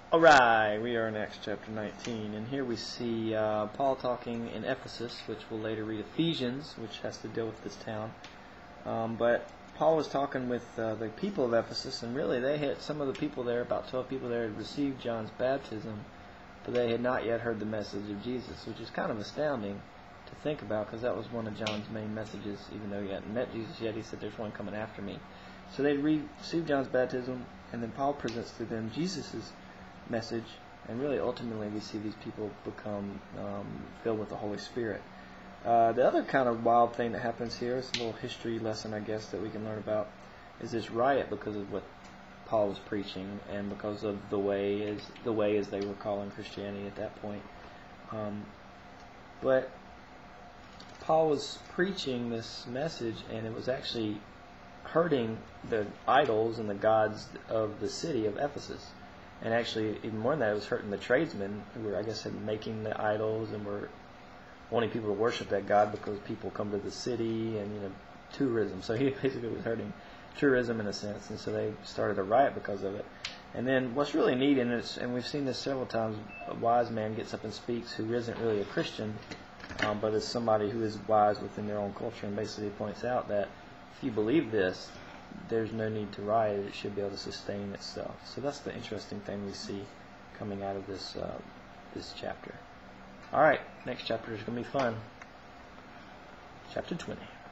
Alright, we are in Acts chapter 19, and here we see Paul talking in Ephesus, which we'll later read Ephesians, which has to deal with this town. But Paul was talking with the people of Ephesus, and really they had some of the people there, about 12 people there, had received John's baptism, but they had not yet heard the message of Jesus, which is kind of astounding to think about, because that was one of John's main messages. Even though he hadn't met Jesus yet, he said, "There's one coming after me." So they received John's baptism, and then Paul presents to them Jesus' message, and really ultimately we see these people become filled with the Holy Spirit. The other kind of wild thing that happens here, it's a little history lesson I guess that we can learn about, is this riot because of what Paul was preaching and because of the way as they were calling Christianity at that point. But Paul was preaching this message, and it was actually hurting the idols and the gods of the city of Ephesus. And actually, even more than that, it was hurting the tradesmen who were, I guess, making the idols and were wanting people to worship that god because people come to the city and, tourism. So he basically was hurting tourism in a sense, and so they started a riot because of it. And then what's really neat, and we've seen this several times, a wise man gets up and speaks who isn't really a Christian, but is somebody who is wise within their own culture, and basically points out that if you believe this, there's no need to riot. It should be able to sustain itself. So that's the interesting thing we see coming out of this chapter. Alright, next chapter is going to be fun. Chapter 20.